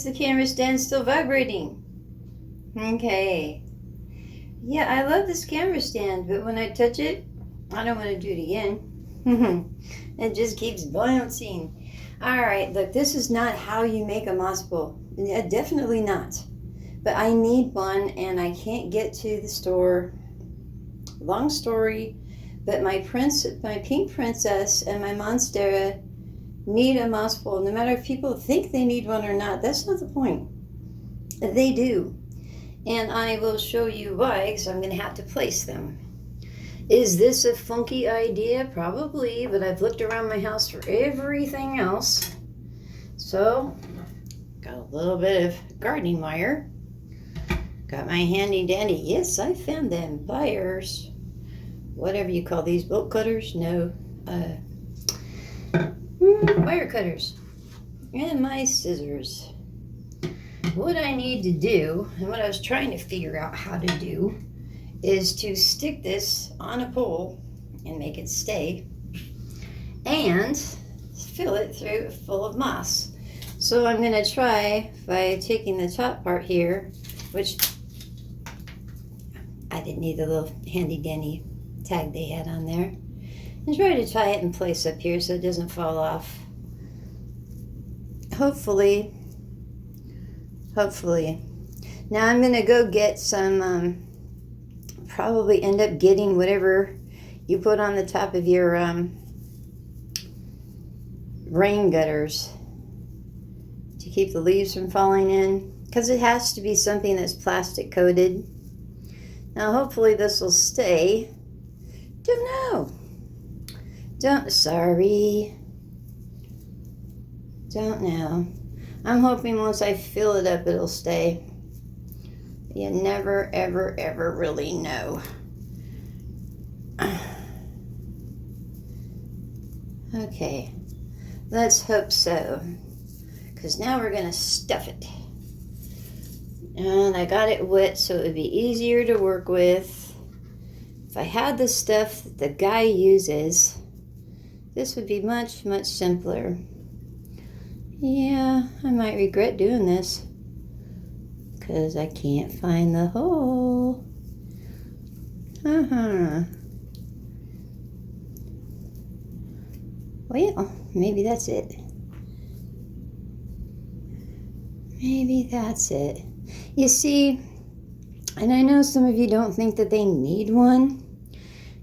the camera stand still vibrating? Okay. Yeah, I love this camera stand, but when I touch it, I don't want to do it again. It just keeps bouncing. Alright, look, this is not how you make a moss bowl. Definitely not. But I need one, and I can't get to the store. Long story, but my pink princess and my monstera need a moss bowl. No matter if people think they need one or not, that's not the point. They do. And I will show you why, because I'm going to have to place them. Is this a funky idea? Probably, but I've looked around my house for everything else. So, got a little bit of gardening wire. Got my handy dandy, yes, I found them, pliers. Whatever you call these, bolt cutters? No. Wire cutters. And my scissors. What I need to do, and what I was trying to figure out how to do, is to stick this on a pole and make it stay, and fill it full of moss. So I'm going to try by taking the top part here, which I didn't need the little handy dandy tag they had on there, and try to tie it in place up here so it doesn't fall off. Hopefully. Now I'm going to go get some, probably end up getting whatever you put on the top of your rain gutters to keep the leaves from falling in, because it has to be something that's plastic coated. Now hopefully this will stay. Don't know. Don't know. I'm hoping once I fill it up it'll stay. You never, ever, ever really know. Okay, let's hope so. Because now we're going to stuff it. And I got it wet so it would be easier to work with. If I had the stuff that the guy uses, this would be much, much simpler. Yeah, I might regret doing this, because I can't find the hole. Well, maybe that's it. Maybe that's it. You see, and I know some of you don't think that they need one,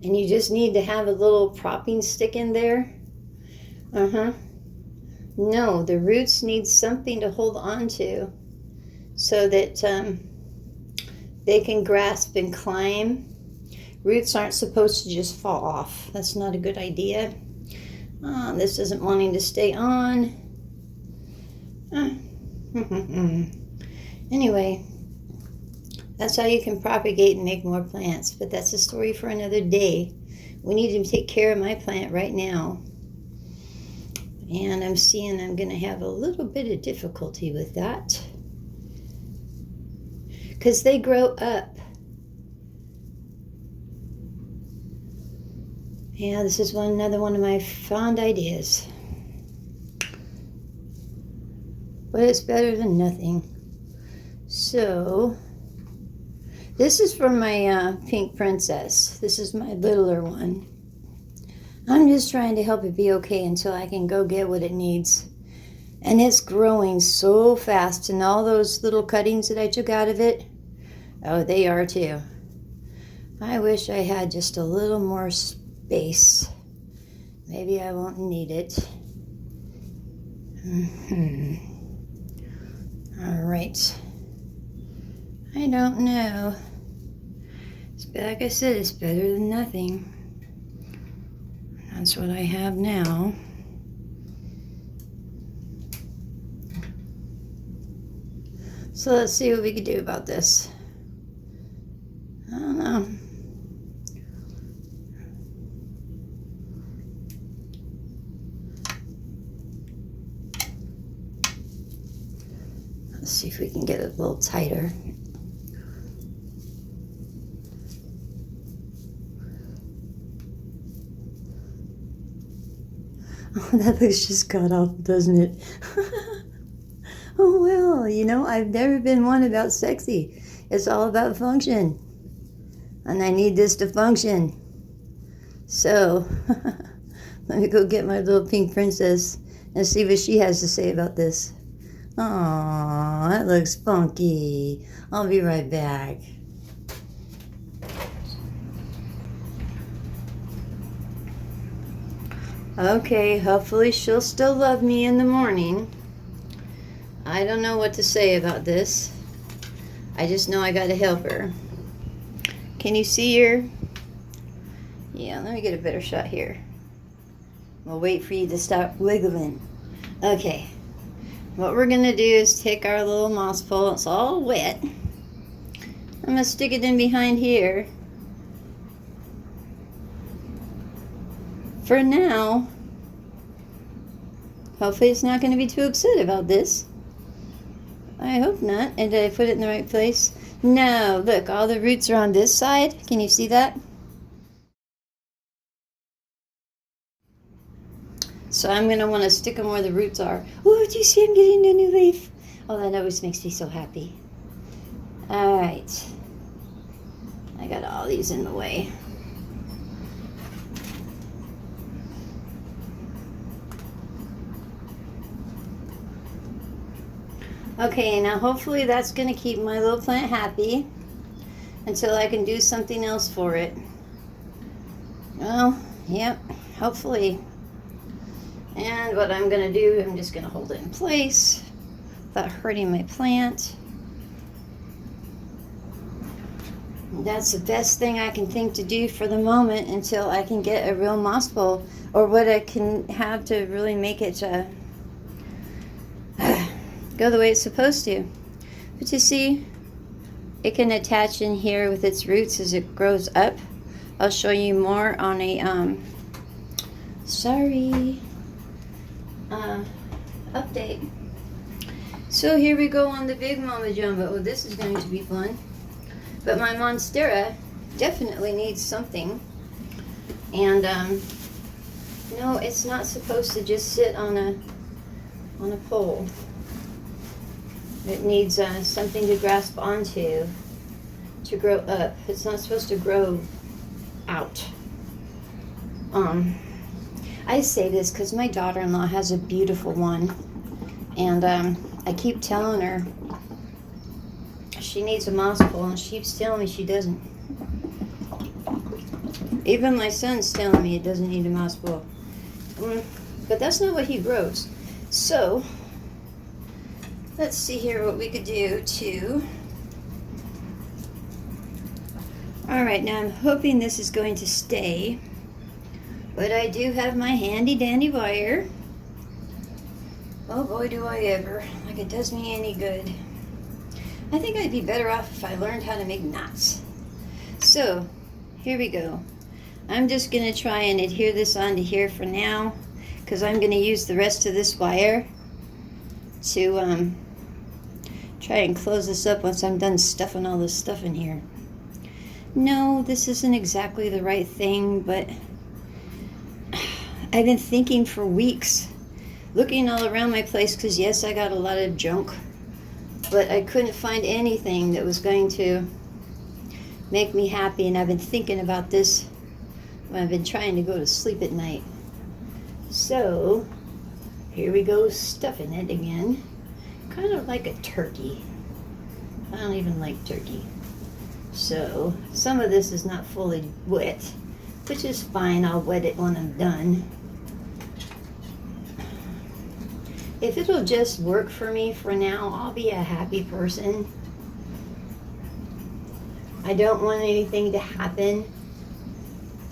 and you just need to have a little propping stick in there. No, the roots need something to hold on to so that they can grasp and climb. Roots aren't supposed to just fall off. That's not a good idea. This isn't wanting to stay on. Anyway, that's how you can propagate and make more plants, but that's a story for another day. We need to take care of my plant right now. And I'm seeing I'm going to have a little bit of difficulty with that, because they grow up. Yeah, this is another one of my fond ideas. But it's better than nothing. So, this is from my pink princess. This is my littler one. I'm just trying to help it be okay until I can go get what it needs. And it's growing so fast, and all those little cuttings that I took out of it, oh, they are too. I wish I had just a little more space. Maybe I won't need it. All right. I don't know. Like I said, it's better than nothing. That's what I have now. So let's see what we can do about this. I don't know. Let's see if we can get it a little tighter. Oh, that looks just god awful, doesn't it? Oh, well, you know, I've never been one about sexy. It's all about function. And I need this to function. So, let me go get my little pink princess and see what she has to say about this. Aw, that looks funky. I'll be right back. Okay, hopefully she'll still love me in the morning. I don't know what to say about this. I just know I gotta help her. Can you see her? Yeah, let me get a better shot here. We'll wait for you to stop wiggling. Okay, what we're gonna do is take our little moss pole. It's all wet. I'm gonna stick it in behind here. For now, hopefully it's not going to be too upset about this. I hope not. And did I put it in the right place? No, look, all the roots are on this side. Can you see that? So I'm going to want to stick them where the roots are. Oh, do you see I'm getting a new leaf? Oh, that always makes me so happy. All right. I got all these in the way. Okay, now hopefully that's going to keep my little plant happy until I can do something else for it. Well, yep, hopefully. And what I'm going to do, I'm just going to hold it in place without hurting my plant. That's the best thing I can think to do for the moment until I can get a real moss pole, or what I can have to really make it go the way it's supposed to. But you see, it can attach in here with its roots as it grows up. I'll show you more on a update. So here we go on the big mama jumbo. Oh, this is going to be fun. But my monstera definitely needs something. And no, it's not supposed to just sit on a pole. It needs something to grasp onto to grow up. It's not supposed to grow out. I say this because my daughter-in-law has a beautiful one, and I keep telling her she needs a moss pole, and she keeps telling me she doesn't. Even my son's telling me it doesn't need a moss pole. But that's not what he grows. So let's see here what we could do to... Alright, now I'm hoping this is going to stay. But I do have my handy dandy wire. Oh boy, do I ever. Like it does me any good. I think I'd be better off if I learned how to make knots. So, here we go. I'm just going to try and adhere this onto here for now, because I'm going to use the rest of this wire to try and close this up once I'm done stuffing all this stuff in here. No, this isn't exactly the right thing, but I've been thinking for weeks, looking all around my place, because yes, I got a lot of junk, but I couldn't find anything that was going to make me happy, and I've been thinking about this when I've been trying to go to sleep at night. So, here we go, stuffing it again. Kind of like a turkey. I don't even like turkey. So, some of this is not fully wet, which is fine. I'll wet it when I'm done. If it'll just work for me for now, I'll be a happy person. I don't want anything to happen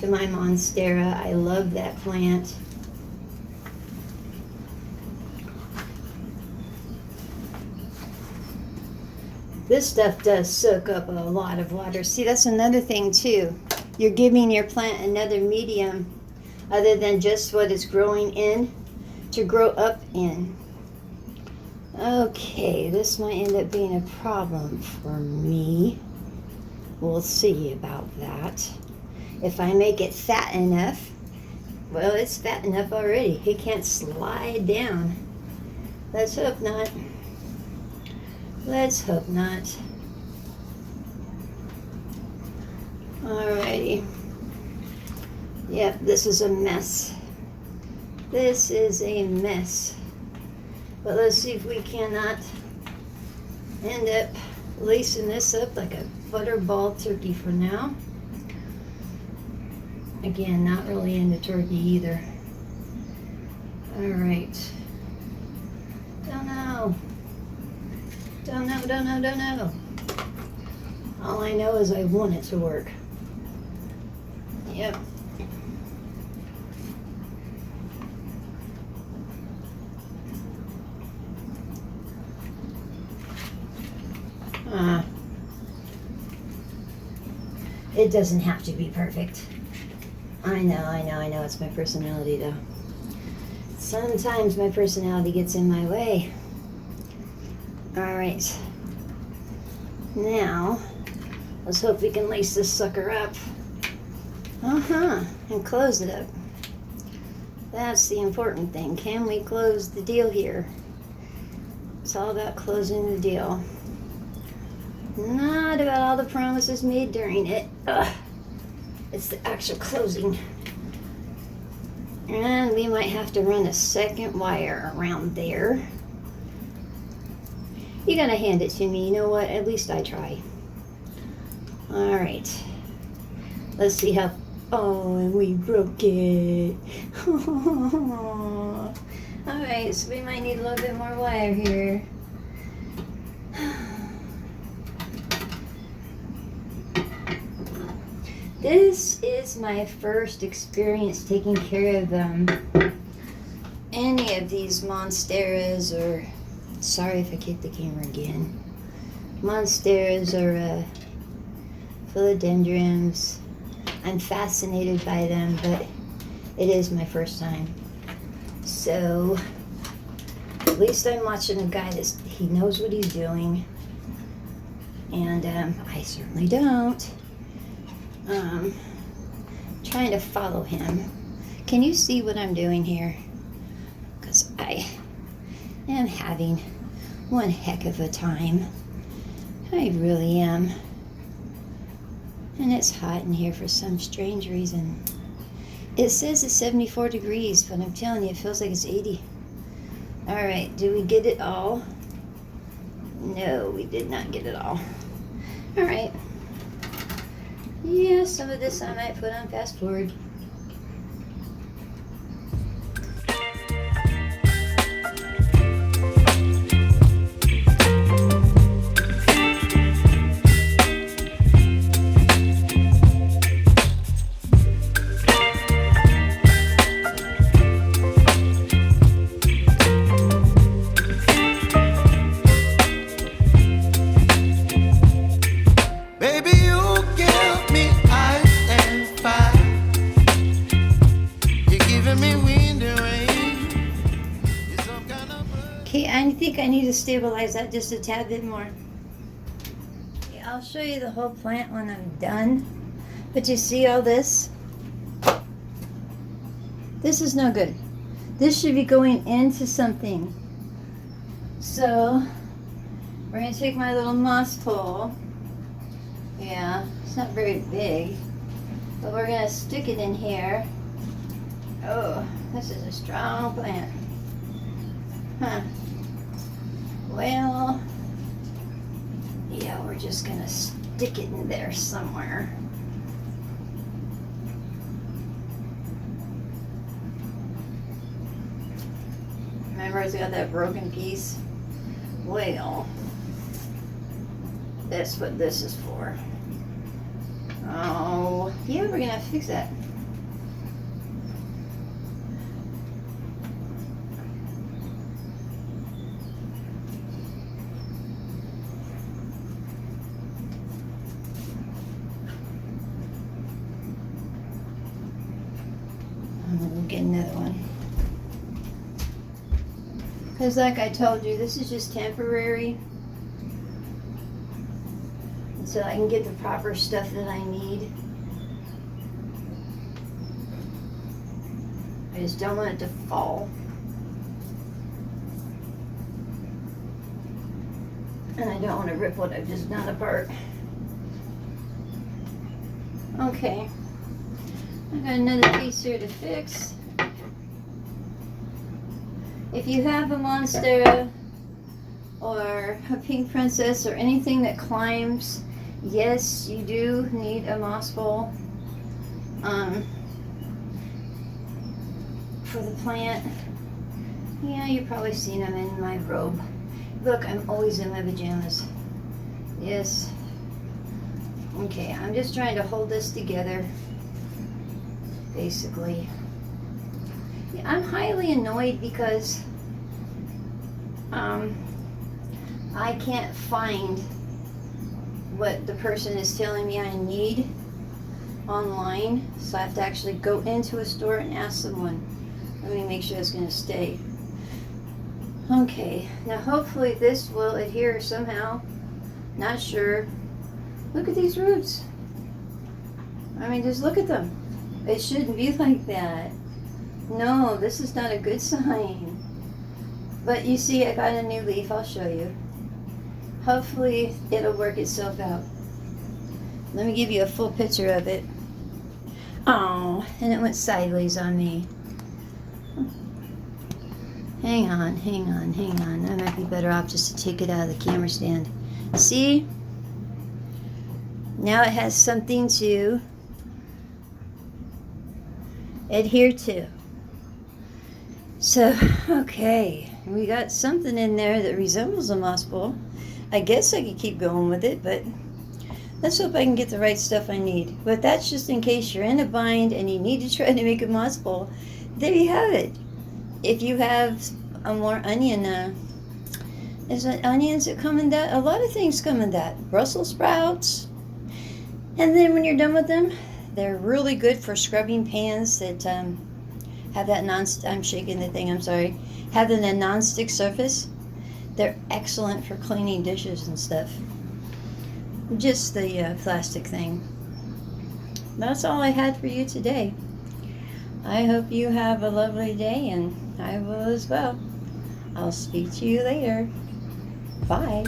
to my monstera. I love that plant. This stuff does soak up a lot of water. See, that's another thing too. You're giving your plant another medium other than just what it's growing in to grow up in. Okay, this might end up being a problem for me. We'll see about that. If I make it fat enough, well, it's fat enough already. It can't slide down. Let's hope not. Let's hope not. Alrighty. Yep, this is a mess. This is a mess. But let's see if we cannot end up lacing this up like a butterball turkey for now. Again, not really into turkey either. Alright. Don't know. Don't know. All I know is I want it to work. Yep. It doesn't have to be perfect. I know. It's my personality, though. Sometimes my personality gets in my way. Alright. Now, let's hope we can lace this sucker up. And close it up. That's the important thing. Can we close the deal here? It's all about closing the deal. Not about all the promises made during it. It's the actual closing. And we might have to run a second wire around there. You gotta hand it to me. You know what? At least I try. Alright. Let's see how... Oh, and we broke it. Alright, so we might need a little bit more wire here. This is my first experience taking care of any of these monsteras, or sorry if I kicked the camera again. Monsteras or philodendrons. I'm fascinated by them, but it is my first time. So at least I'm watching a guy he knows what he's doing, and I certainly don't. Trying to follow him. Can you see what I'm doing here? Because I am having one heck of a time. I really am. And it's hot in here for some strange reason. It says it's 74 degrees, but I'm telling you, it feels like it's 80. Alright, did we get it all? No, we did not get it all. Alright. Yeah, some of this I might put on fast forward. Okay, I think I need to stabilize that just a tad bit more. Okay, I'll show you the whole plant when I'm done. But you see all this? This is no good. This should be going into something. So, we're going to take my little moss pole. Yeah, it's not very big. But we're going to stick it in here. Oh, this is a strong plant. Huh. Well, yeah, we're just gonna stick it in there somewhere. Remember, it's got that broken piece? Well, that's what this is for. Oh, yeah, we're gonna fix that. We'll get another one. Because like I told you, this is just temporary. So I can get the proper stuff that I need. I just don't want it to fall. And I don't want to rip what I've just done apart. Okay. I got another piece here to fix. If you have a monstera or a pink princess or anything that climbs, yes, you do need a moss bowl for the plant. Yeah, you've probably seen them in my robe. Look, I'm always in my pajamas. Yes. Okay, I'm just trying to hold this together, basically. Yeah, I'm highly annoyed because I can't find what the person is telling me I need online, so I have to actually go into a store and ask someone. Let me make sure it's going to stay. Okay, now hopefully this will adhere somehow. Not sure. Look at these roots. I mean, just look at them. It shouldn't be like that. No, this is not a good sign. But you see, I got a new leaf. I'll show you. Hopefully it'll work itself out. Let me give you a full picture of it. Oh, and it went sideways on me. Hang on, hang on, hang on. I might be better off just to take it out of the camera stand. See? Now it has something to adhere to. So, okay. We got something in there that resembles a moss bowl. I guess I could keep going with it, but let's hope I can get the right stuff I need. But that's just in case you're in a bind and you need to try to make a moss bowl. There you have it. If you have a more onion, is it onions that come in that? A lot of things come in that. Brussels sprouts. And then when you're done with them, they're really good for scrubbing pans that have that I'm shaking the thing, I'm sorry. Have a non-stick surface. They're excellent for cleaning dishes and stuff. Just the plastic thing. That's all I had for you today. I hope you have a lovely day, and I will as well. I'll speak to you later. Bye.